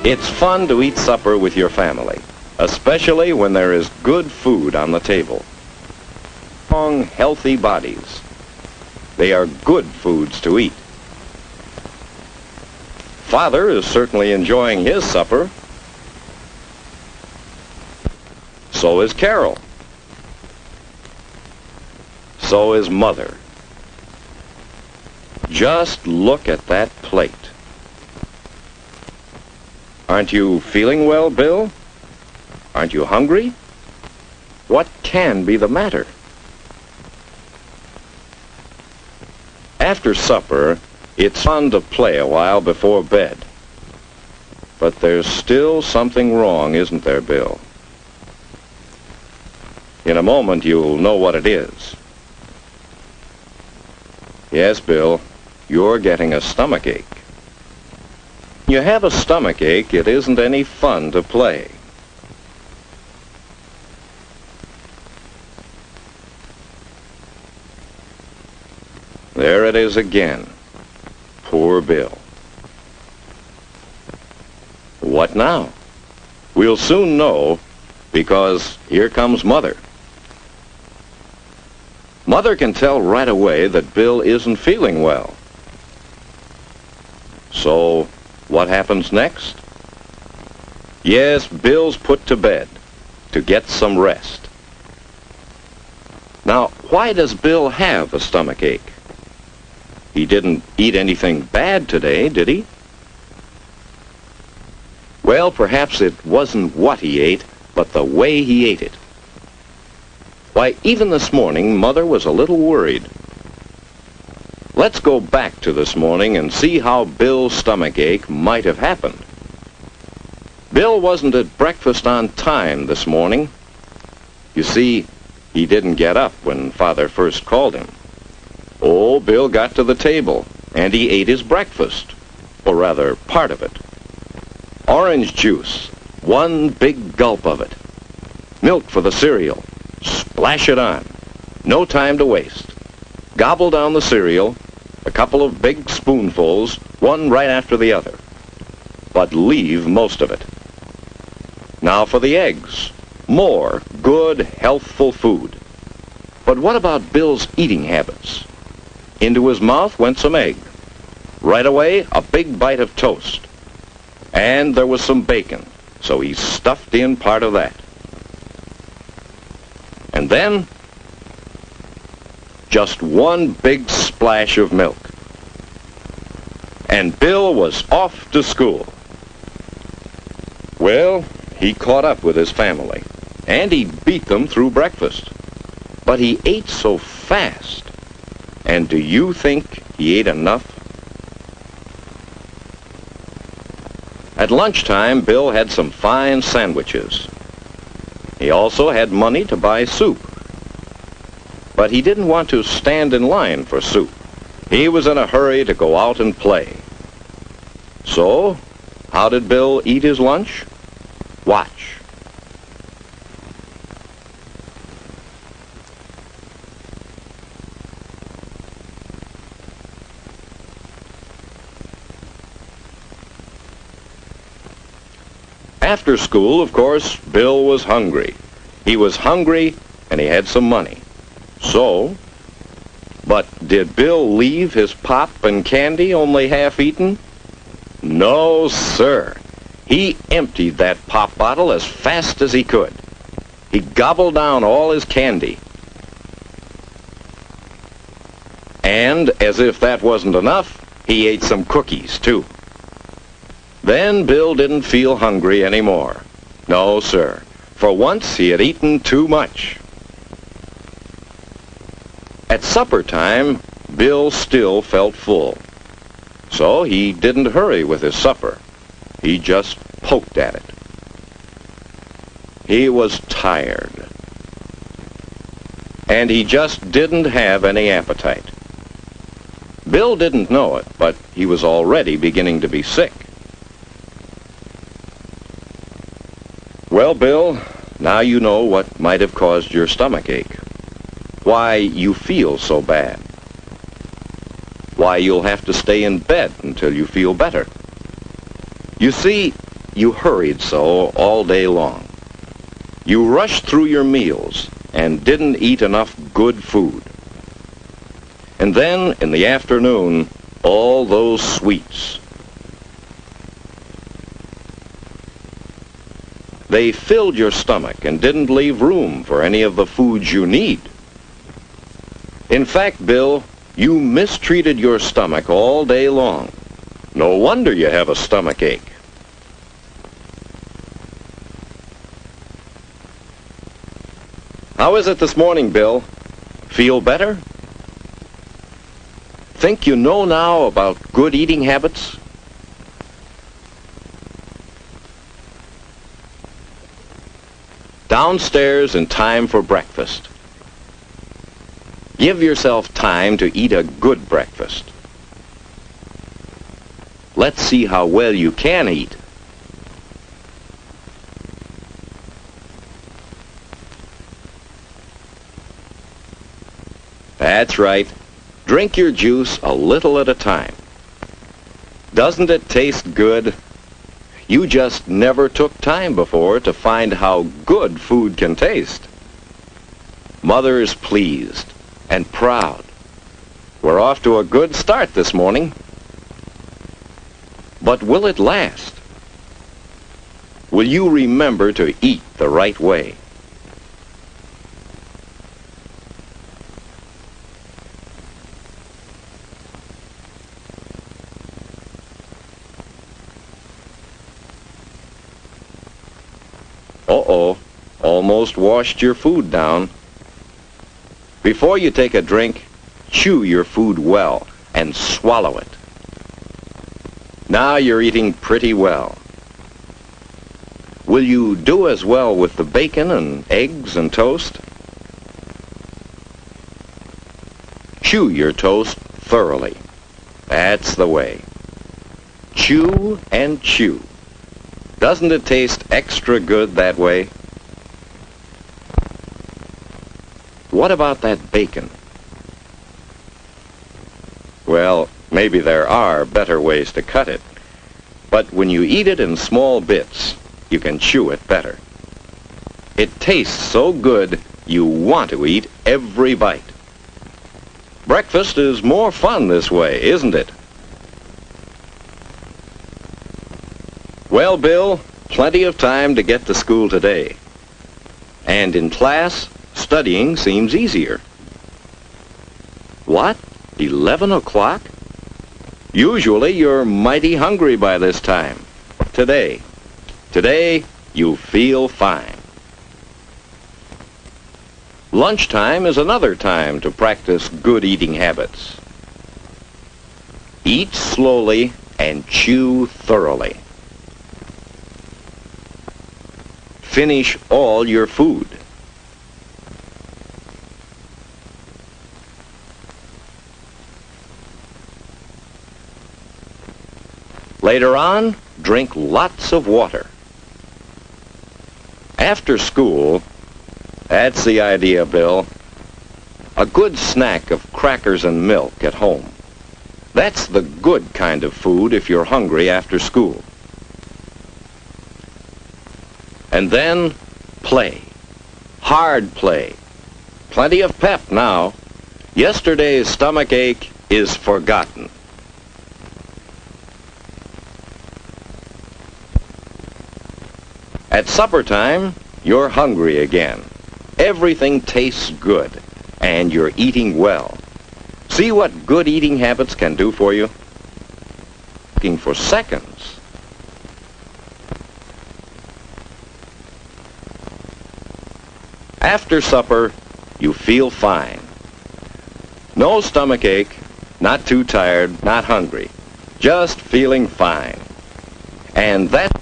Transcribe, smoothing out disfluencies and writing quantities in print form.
It's fun to eat supper with your family, especially when there is good food on the table. Strong, healthy bodies. They are good foods to eat. Father is certainly enjoying his supper. So is Carol. So is Mother. Just look at that plate. Aren't you feeling well, Bill? Aren't you hungry? What can be the matter? After supper, it's fun to play a while before bed. But there's still something wrong, isn't there, Bill? In a moment, you'll know what it is. Yes, Bill, you're getting a stomachache. When you have a stomachache, it isn't any fun to play. There it is again. Poor Bill. What now? We'll soon know, because here comes Mother. Mother can tell right away that Bill isn't feeling well. So, what happens next? Yes, Bill's put to bed to get some rest. Now, why does Bill have a stomachache? He didn't eat anything bad today, did he? Well, perhaps it wasn't what he ate, but the way he ate it. Why, even this morning, Mother was a little worried. Let's go back to this morning and see how Bill's stomachache might have happened. Bill wasn't at breakfast on time this morning. You see, he didn't get up when Father first called him. Oh, Bill got to the table, and he ate his breakfast, or rather, part of it. Orange juice, one big gulp of it. Milk for the cereal. Splash it on. No time to waste. Gobble down the cereal, a couple of big spoonfuls, one right after the other. But leave most of it. Now for the eggs. More good, healthful food. But what about Bill's eating habits? Into his mouth went some egg. Right away, a big bite of toast. And there was some bacon, so he stuffed in part of that. And then, just one big splash of milk. And Bill was off to school. Well, he caught up with his family, and he beat them through breakfast. But he ate so fast. And do you think he ate enough? At lunchtime, Bill had some fine sandwiches. He also had money to buy soup. But he didn't want to stand in line for soup. He was in a hurry to go out and play. So, how did Bill eat his lunch? Watch. After school, of course, Bill was hungry. He was hungry, and he had some money. So, but did Bill leave his pop and candy only half-eaten? No, sir. He emptied that pop bottle as fast as he could. He gobbled down all his candy. And, as if that wasn't enough, he ate some cookies, too. Then Bill didn't feel hungry anymore. No, sir. For once, he had eaten too much. At supper time, Bill still felt full. So he didn't hurry with his supper. He just poked at it. He was tired. And he just didn't have any appetite. Bill didn't know it, but he was already beginning to be sick. Well, Bill, now you know what might have caused your stomachache. Why you feel so bad. Why you'll have to stay in bed until you feel better. You see, you hurried so all day long. You rushed through your meals and didn't eat enough good food. And then, in the afternoon, all those sweets. They filled your stomach and didn't leave room for any of the foods you need. In fact, Bill, you mistreated your stomach all day long. No wonder you have a stomach ache. How is it this morning, Bill? Feel better? Think you know now about good eating habits? Downstairs in time for breakfast. Give yourself time to eat a good breakfast. Let's see how well you can eat. That's right. Drink your juice a little at a time. Doesn't it taste good? You just never took time before to find how good food can taste. Mother's pleased and proud. We're off to a good start this morning. But will it last? Will you remember to eat the right way? Uh-oh, almost washed your food down. Before you take a drink, chew your food well and swallow it. Now you're eating pretty well. Will you do as well with the bacon and eggs and toast? Chew your toast thoroughly. That's the way. Chew and chew. Doesn't it taste extra good that way? What about that bacon? Well, maybe there are better ways to cut it. But when you eat it in small bits, you can chew it better. It tastes so good, you want to eat every bite. Breakfast is more fun this way, isn't it? Well, Bill, plenty of time to get to school today. And in class, studying seems easier. What? 11 o'clock? Usually you're mighty hungry by this time. Today, you feel fine. Lunchtime is another time to practice good eating habits. Eat slowly and chew thoroughly. Finish all your food. Later on, drink lots of water. After school, that's the idea, Bill. A good snack of crackers and milk at home. That's the good kind of food if you're hungry after school. And then, play. Hard play. Plenty of pep now. Yesterday's stomach ache is forgotten. At supper time, you're hungry again. Everything tastes good, and you're eating well. See what good eating habits can do for you? Looking for seconds. After supper, you feel fine. No stomach ache, not too tired, not hungry. Just feeling fine. And that